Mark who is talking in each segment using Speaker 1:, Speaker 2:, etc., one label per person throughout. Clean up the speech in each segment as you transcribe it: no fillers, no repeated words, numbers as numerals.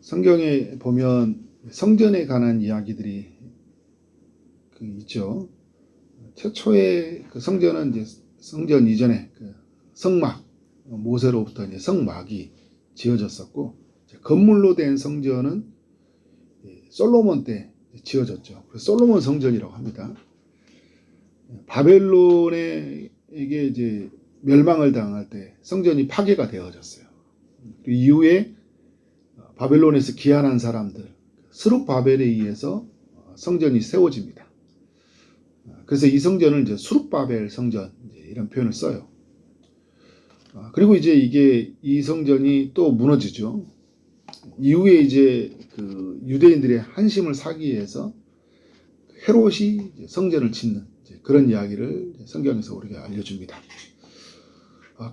Speaker 1: 성경에 보면 성전에 관한 이야기들이 있죠. 최초의 성전은 이제 성전 이전에 성막, 모세로부터 이제 성막이 지어졌었고, 건물로 된 성전은 솔로몬 때 지어졌죠. 그래서 솔로몬 성전이라고 합니다. 바벨론에게 이제 멸망을 당할 때 성전이 파괴가 되어졌어요. 그 이후에 바벨론에서 귀환한 사람들, 스룹바벨에 의해서 성전이 세워집니다. 그래서 이 성전을 이제 스룹바벨 성전 이런 표현을 써요. 그리고 이제 이 성전이 또 무너지죠. 이후에 이제 유대인들의 한심을 사기 위해서 헤롯이 성전을 짓는 그런 이야기를 성경에서 우리가 알려줍니다.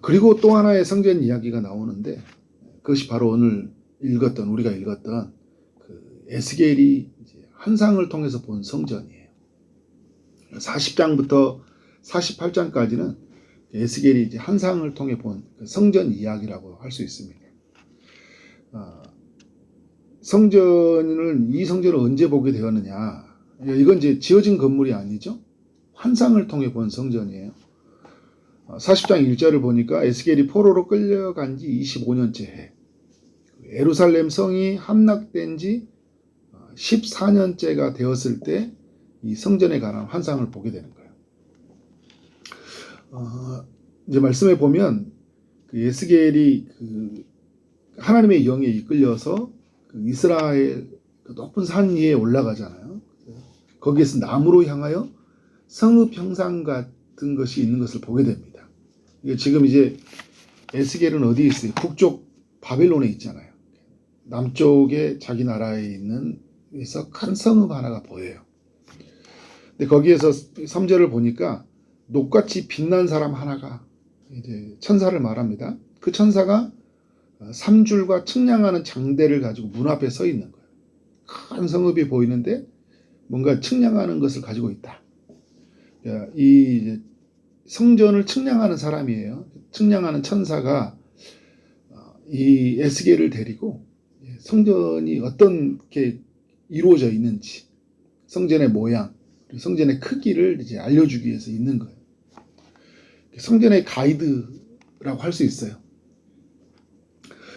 Speaker 1: 그리고 또 하나의 성전 이야기가 나오는데, 그것이 바로 오늘 우리가 읽었던 에스겔이 환상을 통해서 본 성전이에요. 40장부터 48장까지는 에스겔이 이제 환상을 통해 본 성전 이야기라고 할 수 있습니다. 이 성전을 언제 보게 되었느냐? 이건 이제 지어진 건물이 아니죠. 환상을 통해 본 성전이에요. 40장 1절을 보니까 에스겔이 포로로 끌려간 지 25년째 해. 예루살렘 성이 함락된 지 14년째가 되었을 때 이 성전에 관한 환상을 보게 되는 거예요. 이제 말씀에 보면 에스겔이 하나님의 영에 이끌려서 이스라엘 높은 산 위에 올라가잖아요. 거기에서 나무로 향하여 성읍 형상 같은 것이 있는 것을 보게 됩니다. 지금 이제 에스겔은 어디에 있어요? 북쪽 바벨론에 있잖아요. 남쪽에 자기 나라에 있는 에서 큰 성읍 하나가 보여요. 근데 거기에서 3절을 보니까 녹같이 빛난 사람 하나가 이제 천사를 말합니다. 그 천사가 3줄과 측량하는 장대를 가지고 문 앞에 서 있는 거예요. 큰 성읍이 보이는데 뭔가 측량하는 것을 가지고 있다. 이 성전을 측량하는 사람이에요. 측량하는 천사가 이 에스겔을 데리고 성전이 어떻게 이루어져 있는지, 성전의 모양, 성전의 크기를 이제 알려주기 위해서 있는 거예요. 성전의 가이드라고 할 수 있어요.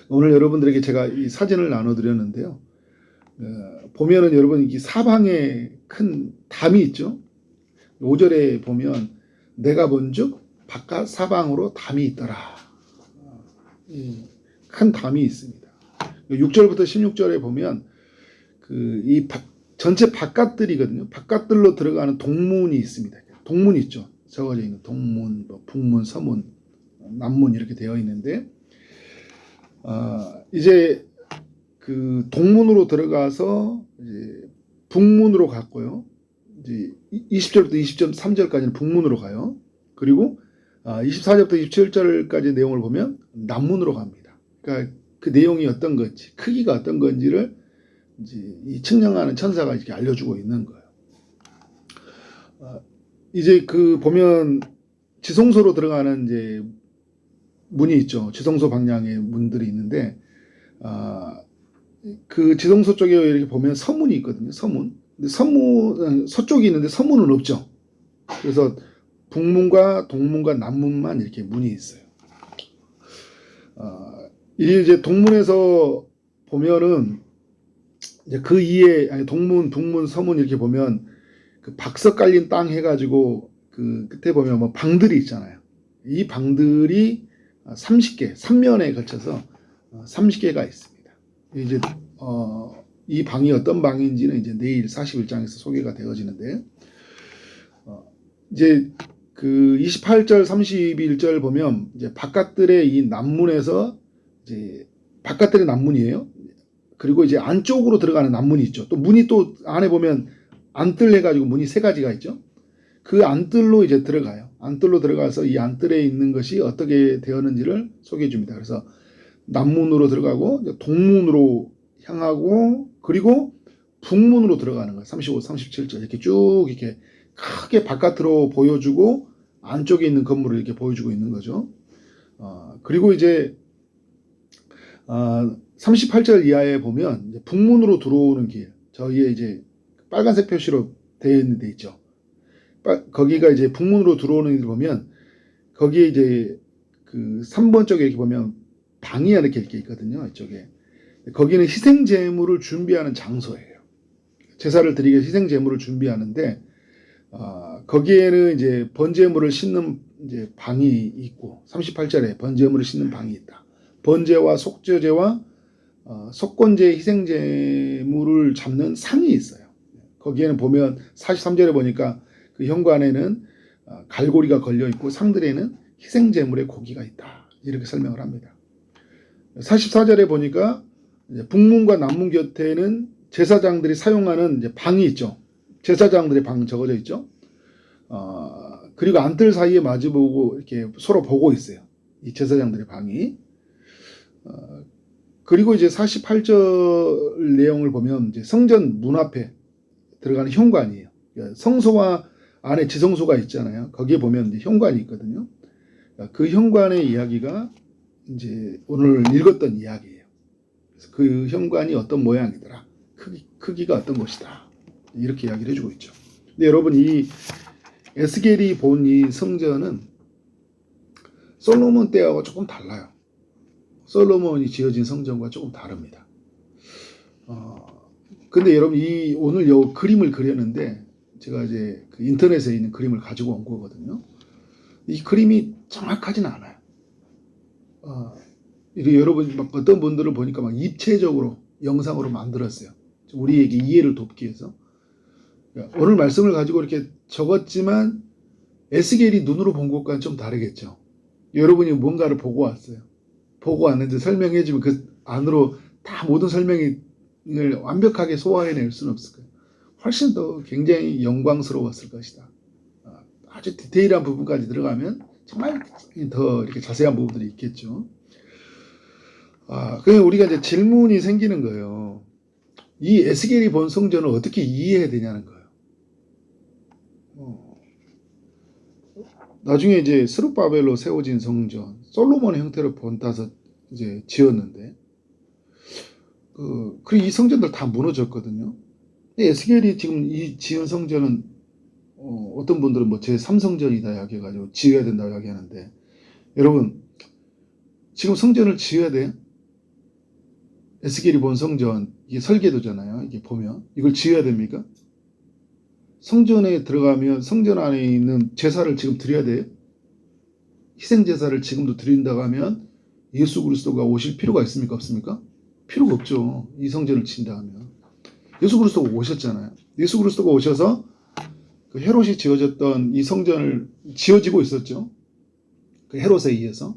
Speaker 1: 오늘 여러분들에게 제가 이 사진을 나눠드렸는데요. 보면은 여러분 이 사방에 큰 담이 있죠. 5절에 보면 내가 본즉 바깥 사방으로 담이 있더라. 큰 담이 있습니다. 6절부터 16절에 보면 전체 바깥들이거든요. 바깥들로 들어가는 동문이 있습니다. 동문이 있죠. 적어져 있는 동문, 북문, 서문, 남문 이렇게 되어 있는데, 이제 동문으로 들어가서 이제 북문으로 갔고요. 이제 20절부터 23절까지는 북문으로 가요. 그리고 24절부터 27절까지 내용을 보면 남문으로 갑니다. 그러니까 그 내용이 어떤 건지, 크기가 어떤 건지를 이제 이 측량하는 천사가 이렇게 알려주고 있는 거예요. 이제 보면 지성소로 들어가는 이제 문이 있죠. 지성소 방향의 문들이 있는데, 그 지성소 쪽에 이렇게 보면 서문이 있거든요. 서문. 근데 서쪽이 있는데 서문은 없죠. 그래서 북문과 동문과 남문만 이렇게 문이 있어요. 이제 동문에서 보면은 이제 그 이에 동문, 북문, 서문 이렇게 보면 박석 깔린 땅 해가지고 끝에 보면 뭐 방들이 있잖아요. 이 방들이 30개, 3면에 걸쳐서 30개가 있습니다. 이제 이 방이 어떤 방인지는 이제 내일 41장에서 소개가 되어지는데, 이제 28절, 31절 보면 이제 바깥들의 이 남문에서 이제 바깥들의 남문이에요. 그리고 이제 안쪽으로 들어가는 남문이 있죠. 또 문이 또 안에 보면 안뜰 해가지고 문이 3가지가 있죠. 그 안뜰로 이제 들어가요. 안뜰로 들어가서 이 안뜰에 있는 것이 어떻게 되었는지를 소개해 줍니다. 그래서 남문으로 들어가고 동문으로 향하고 그리고 북문으로 들어가는 거예요. 35, 37절 이렇게 쭉 이렇게 크게 바깥으로 보여주고 안쪽에 있는 건물을 이렇게 보여주고 있는 거죠. 그리고 이제 38절 이하에 보면 이제 북문으로 들어오는 길, 저기에 이제 빨간색 표시로 되어 있는 데 있죠. 거기가 이제 북문으로 들어오는 길 보면 거기에 이제 그 3번 쪽에 이렇게 보면 방이 이렇게 있거든요. 이쪽에. 거기는 희생 제물을 준비하는 장소예요. 제사를 드리기 위해 희생 제물을 준비하는데 거기에는 이제 번제물을 싣는 이제 방이 있고 38절에 번제물을 싣는 방이 있다. 번제와 속죄제와 속건제 희생 제물을 잡는 상이 있어요. 거기에는 보면 43절에 보니까 그 현관에는 갈고리가 걸려 있고 상들에는 희생 제물의 고기가 있다. 이렇게 설명을 합니다. 44절에 보니까 북문과 남문 곁에는 제사장들이 사용하는 이제 방이 있죠. 제사장들의 방 적어져 있죠. 그리고 안뜰 사이에 마주보고 이렇게 서로 보고 있어요. 이 제사장들의 방이. 그리고 이제 48절 내용을 보면 이제 성전 문 앞에 들어가는 현관이에요. 성소와 안에 지성소가 있잖아요. 거기에 보면 이제 현관이 있거든요. 그 현관의 이야기가 이제 오늘 읽었던 이야기예요. 그래서 그 현관이 어떤 모양이더라. 크기가 어떤 것이다. 이렇게 이야기를 해주고 있죠. 근데 여러분 이 에스겔이 본 이 성전은 솔로몬 때하고 조금 달라요. 솔로몬이 지어진 성전과 조금 다릅니다. 근데 여러분 이 오늘 요 그림을 그렸는데 제가 이제 그 인터넷에 있는 그림을 가지고 온 거거든요. 이 그림이 정확하진 않아요. 여러분 막 어떤 분들을 보니까 막 입체적으로 영상으로 만들었어요. 우리에게 이해를 돕기 위해서. 오늘 말씀을 가지고 이렇게 적었지만 에스겔이 눈으로 본 것과는 좀 다르겠죠. 여러분이 뭔가를 보고 왔어요. 보고 왔는데 설명해주면 그 안으로 다 모든 설명을 완벽하게 소화해낼 수는 없을 거예요. 훨씬 더 굉장히 영광스러웠을 것이다. 아주 디테일한 부분까지 들어가면 정말 더 이렇게 자세한 부분들이 있겠죠. 그래서 우리가 이제 질문이 생기는 거예요. 이 에스겔이 본 성전을 어떻게 이해해야 되냐는 거예요. 나중에 이제 스룹바벨로 세워진 성전, 솔로몬의 형태로 본따서 이제 지었는데, 그리고 이 성전들 다 무너졌거든요. 에스겔이 지금 이 지은 성전은 어떤 분들은 뭐 제3성전이다 이야기해가지고 지어야 된다고 이야기하는데, 여러분 지금 성전을 지어야 돼요? 에스겔이 본 성전, 이게 설계도잖아요. 이게 보면 이걸 지어야 됩니까? 성전에 들어가면 성전 안에 있는 제사를 지금 드려야 돼요? 희생 제사를 지금도 드린다고 하면 예수 그리스도가 오실 필요가 있습니까? 없습니까? 필요가 없죠. 이 성전을 지은다 하면. 예수 그리스도가 오셨잖아요. 예수 그리스도가 오셔서 그 헤롯이 지어졌던 이 성전을 지어지고 있었죠. 그 헤롯에 의해서.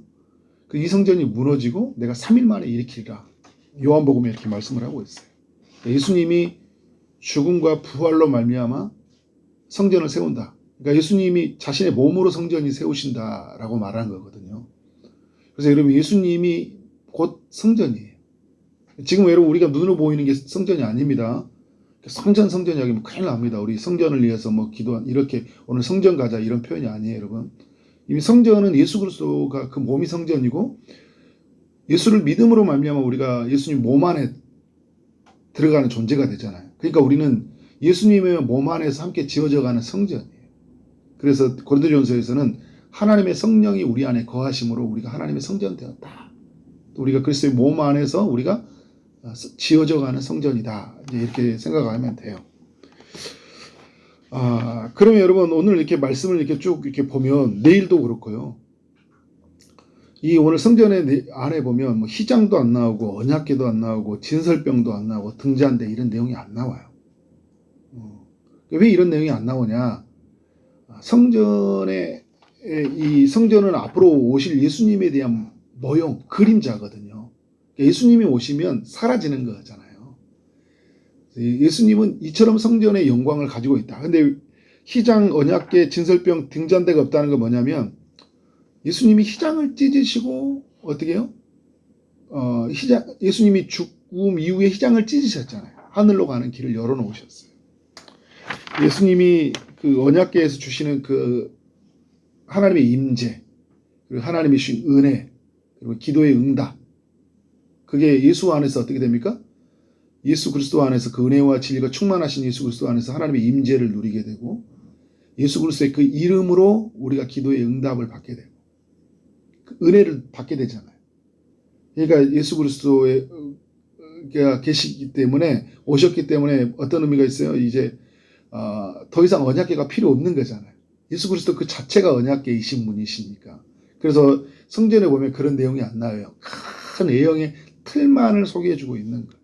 Speaker 1: 그 이 성전이 무너지고 내가 3일 만에 일으키리라. 요한복음에 이렇게 말씀을 하고 있어요. 예수님이 죽음과 부활로 말미암아 성전을 세운다. 그러니까 예수님이 자신의 몸으로 성전이 세우신다라고 말하는 거거든요. 그래서 여러분 예수님이 곧 성전이에요. 지금 여러분 우리가 눈으로 보이는 게 성전이 아닙니다. 성전 이야기하면 큰일 납니다. 우리 성전을 위해서 뭐 기도한 이렇게 오늘 성전 가자 이런 표현이 아니에요, 여러분. 이미 성전은 예수 그리스도가 그 몸이 성전이고 예수를 믿음으로 말미암아 우리가 예수님 몸 안에 들어가는 존재가 되잖아요. 그러니까 우리는 예수님의 몸 안에서 함께 지어져가는 성전이에요. 그래서 고린도전서에서는 하나님의 성령이 우리 안에 거하심으로 우리가 하나님의 성전 되었다. 또 우리가 그리스도의 몸 안에서 우리가 지어져가는 성전이다. 이제 이렇게 생각하면 돼요. 그러면 여러분 오늘 이렇게 말씀을 이렇게 쭉 이렇게 보면 내일도 그렇고요. 이 오늘 성전의 안에 보면 뭐 희장도 안 나오고 언약궤도 안 나오고 진설병도 안 나오고 등잔대 이런 내용이 안 나와요. 왜 이런 내용이 안 나오냐? 이 성전은 앞으로 오실 예수님에 대한 모형, 그림자거든요. 예수님이 오시면 사라지는 거잖아요. 예수님은 이처럼 성전의 영광을 가지고 있다. 근데 희장, 언약궤, 진설병, 등잔대가 없다는 건 뭐냐면 예수님이 희장을 찢으시고 어떻게 해요? 예수님이 죽음 이후에 희장을 찢으셨잖아요. 하늘로 가는 길을 열어놓으셨어요. 예수님이 그 언약궤에서 주시는 그 하나님의 임재, 그리고 하나님이 주신 은혜, 그리고 기도의 응답, 그게 예수 안에서 어떻게 됩니까? 예수 그리스도 안에서 그 은혜와 진리가 충만하신 예수 그리스도 안에서 하나님의 임재를 누리게 되고 예수 그리스도의 그 이름으로 우리가 기도의 응답을 받게 되고 그 은혜를 받게 되잖아요. 그러니까 예수 그리스도의 계시기 때문에 오셨기 때문에 어떤 의미가 있어요? 이제 더 이상 언약궤가 필요 없는 거잖아요. 예수 그리스도 그 자체가 언약궤이신 분이시니까. 그래서 성전에 보면 그런 내용이 안 나와요. 큰 애형의 틀만을 소개해주고 있는 거예요.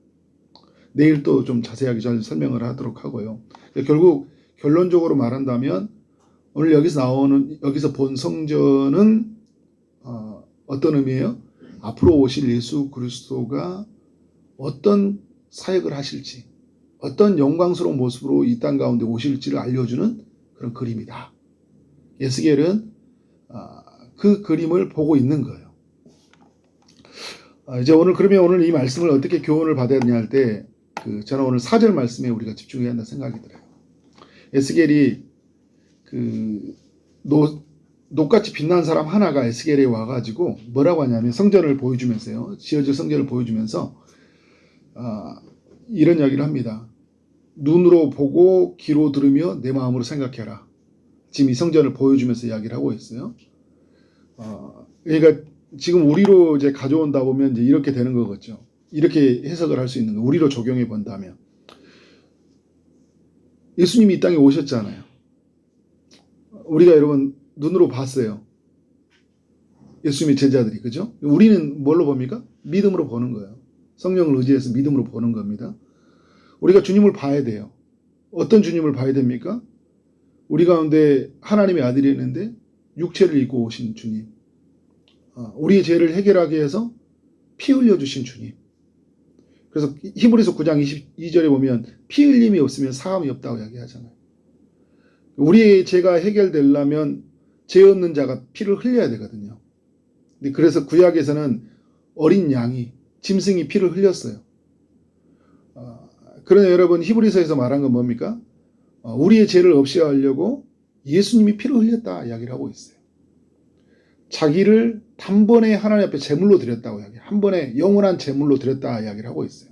Speaker 1: 내일 또 좀 자세하게 잘 설명을 하도록 하고요. 결국 결론적으로 말한다면 오늘 여기서 본 성전은 어떤 의미예요? 앞으로 오실 예수 그리스도가 어떤 사역을 하실지, 어떤 영광스러운 모습으로 이 땅 가운데 오실지를 알려주는 그런 그림이다. 에스겔은 그 그림을 보고 있는 거예요. 이제 오늘 이 말씀을 어떻게 교훈을 받아야 되냐 할 때, 저는 오늘 4절 말씀에 우리가 집중해야 한다는 생각이 들어요. 에스겔이 녹같이 빛난 사람 하나가 에스겔에 와가지고 뭐라고 하냐면 성전을 보여주면서요. 지어질 성전을 보여주면서 이런 이야기를 합니다. 눈으로 보고 귀로 들으며 내 마음으로 생각해라. 지금 이 성전을 보여주면서 이야기를 하고 있어요. 그러니까 지금 우리로 이제 가져온다 보면 이제 이렇게 되는 거겠죠. 이렇게 해석을 할 수 있는 거. 우리로 적용해 본다면 예수님이 이 땅에 오셨잖아요. 우리가 여러분 눈으로 봤어요. 예수님의 제자들이, 그죠? 우리는 뭘로 봅니까? 믿음으로 보는 거예요. 성령을 의지해서 믿음으로 보는 겁니다. 우리가 주님을 봐야 돼요. 어떤 주님을 봐야 됩니까? 우리 가운데 하나님의 아들이 있는데 육체를 입고 오신 주님. 우리의 죄를 해결하기 위해서 피 흘려주신 주님. 그래서 히브리서 9장 22절에 보면 피 흘림이 없으면 사함이 없다고 이야기하잖아요. 우리의 죄가 해결되려면 죄 없는 자가 피를 흘려야 되거든요. 그래서 구약에서는 어린 양이, 짐승이 피를 흘렸어요. 그러나 여러분 히브리서에서 말한 건 뭡니까? 우리의 죄를 없이 하려고 예수님이 피를 흘렸다 이야기를 하고 있어요. 자기를 단번에 하나님 앞에 제물로 드렸다고 이야기해요. 한 번에 영원한 제물로 드렸다 이야기를 하고 있어요.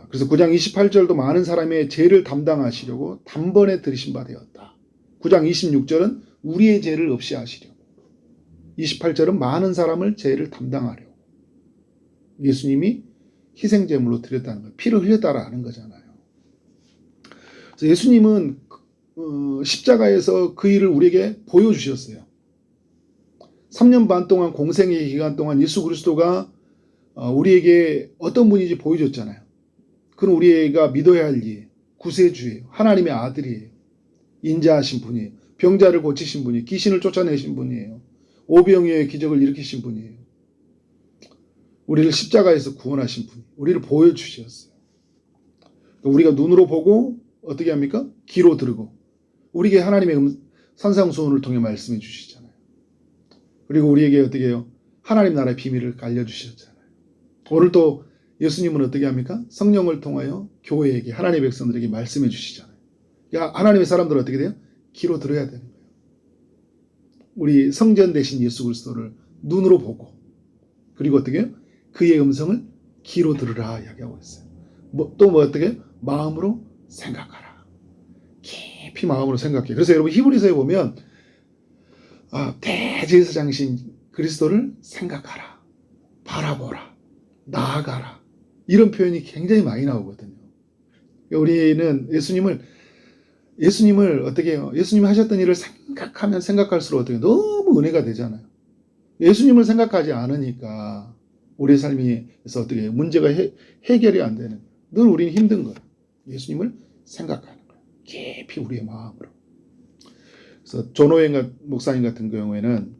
Speaker 1: 그래서 9장 28절도 많은 사람의 죄를 담당하시려고 단번에 들이신 바 되었다. 9장 26절은 우리의 죄를 없이 하시려고. 28절은 많은 사람을 죄를 담당하려고. 예수님이 희생제물로 드렸다는 거예요. 피를 흘렸다라는 거잖아요. 그래서 예수님은 십자가에서 그 일을 우리에게 보여주셨어요. 3년 반 동안 공생의 기간 동안 예수 그리스도가 우리에게 어떤 분인지 보여줬잖아요. 그는 우리가 믿어야 할 일, 구세주예요. 하나님의 아들이에요. 인자하신 분이에요. 병자를 고치신 분이에요. 귀신을 쫓아내신 분이에요. 오병이어의 기적을 일으키신 분이에요. 우리를 십자가에서 구원하신 분이에요. 우리를 보여주셨어요. 우리가 눈으로 보고 어떻게 합니까? 귀로 들고 우리에게 하나님의 산상수훈을 통해 말씀해 주시잖아요. 그리고 우리에게 어떻게 해요? 하나님 나라의 비밀을 알려주셨잖아요. 오늘 또 예수님은 어떻게 합니까? 성령을 통하여 교회에게, 하나님의 백성들에게 말씀해 주시잖아요. 그러니까 하나님의 사람들은 어떻게 돼요? 귀로 들어야 되는 거예요. 우리 성전 대신 예수 그리스도를 눈으로 보고 그리고 어떻게 해요? 그의 음성을 귀로 들으라 이야기하고 있어요. 또 어떻게 해요? 마음으로 생각하라. 깊이 마음으로 생각해. 그래서 여러분 히브리서에 보면 대제사장이신 그리스도를 생각하라. 바라보라. 나아가라. 이런 표현이 굉장히 많이 나오거든요. 우리는 예수님을 어떻게 해요? 예수님이 하셨던 일을 생각하면 생각할수록 어떻게 너무 은혜가 되잖아요. 예수님을 생각하지 않으니까 우리의 삶에서 어떻게 해요? 문제가 해결이 안 되는 거예요. 늘 우리는 힘든 거예요. 예수님을 생각하는 거예요. 깊이 우리의 마음으로. 그래서 존 오웬 목사님 같은 경우에는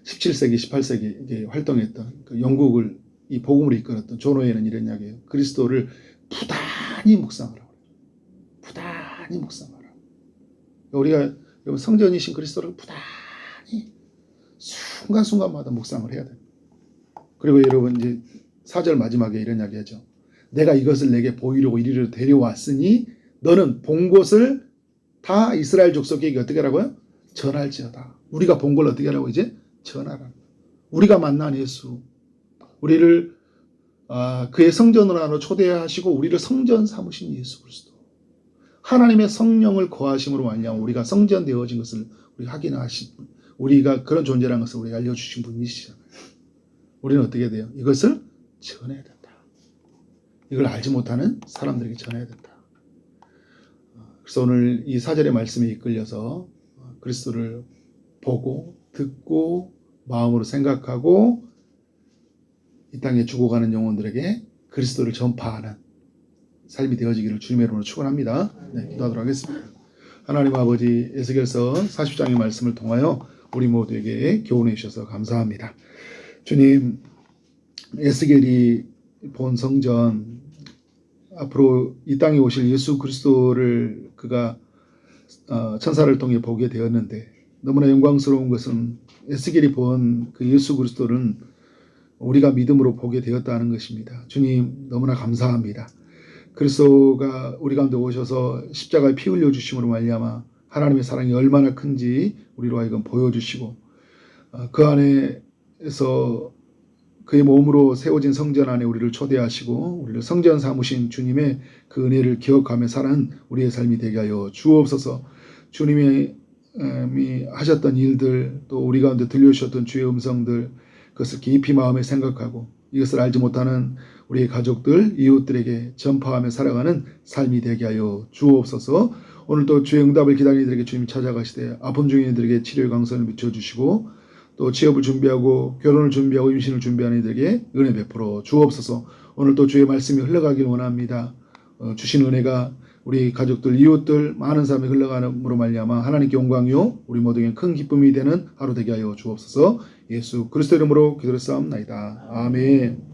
Speaker 1: 17세기, 18세기 활동했던 그 영국을 이 복음으로 이끌었던 존 오웬은 이런 이야기예요. 그리스도를 부단히 묵상하라고. 부단히 묵상하라. 우리가 여러분 성전이신 그리스도를 부단히 순간순간마다 묵상을 해야 됩니다. 그리고 여러분 이제 4절 마지막에 이런 이야기하죠. 내가 이것을 내게 보이려고 이리로 데려왔으니 너는 본 곳을 다 이스라엘 족속에게 어떻게 하라고요? 전할지어다. 우리가 본 걸 어떻게 하라고 이제 전하라는 거예요. 우리가 만난 예수, 우리를 그의 성전으로 안으로 초대하시고 우리를 성전 삼으신 예수 그리스도. 하나님의 성령을 거하심으로 말미암아 우리가 성전 되어진 것을 우리가 확인하신 분. 우리가 그런 존재라는 것을 우리가 알려주신 분이시잖아요. 우리는 어떻게 돼요? 이것을 전해야 된다. 이걸 알지 못하는 사람들에게 전해야 된다. 그래서 오늘 이 4절의 말씀에 이끌려서 그리스도를 보고 듣고 마음으로 생각하고 이 땅에 죽어가는 영혼들에게 그리스도를 전파하는 삶이 되어지기를 주님의 이름으로 축원합니다. 네, 기도하도록 하겠습니다. 하나님 아버지, 에스겔서 40장의 말씀을 통하여 우리 모두에게 교훈해 주셔서 감사합니다. 주님, 에스겔이 본 성전, 앞으로 이 땅에 오실 예수 그리스도를 그가 천사를 통해 보게 되었는데 너무나 영광스러운 것은 에스겔이 본 그 예수 그리스도는 우리가 믿음으로 보게 되었다는 것입니다. 주님, 너무나 감사합니다. 그리스도가 우리 가운데 오셔서 십자가에 피 흘려 주심으로 말미암아 하나님의 사랑이 얼마나 큰지 우리로 하여금 보여주시고 그 안에서 그의 몸으로 세워진 성전 안에 우리를 초대하시고 우리를 성전 삼으신 주님의 그 은혜를 기억하며 사는 우리의 삶이 되게 하여 주옵소서. 주님이 하셨던 일들, 또 우리 가운데 들려주셨던 주의 음성들, 그것을 깊이 마음에 생각하고 이것을 알지 못하는 우리의 가족들, 이웃들에게 전파하며 살아가는 삶이 되게 하여 주옵소서. 오늘도 주의 응답을 기다리는 이들에게 주님이 찾아가시되 아픔 중인 이들에게 치료의 강선을 비춰주시고 또 취업을 준비하고 결혼을 준비하고 임신을 준비하는 이들에게 은혜 베풀어 주옵소서. 오늘도 주의 말씀이 흘러가길 원합니다. 주신 은혜가 우리 가족들, 이웃들, 많은 사람이 흘러가므로 말미암아 하나님께 영광이요 우리 모두에게 큰 기쁨이 되는 하루 되게 하여 주옵소서. 예수 그리스도 이름으로 기도를 싸움나이다. 아멘.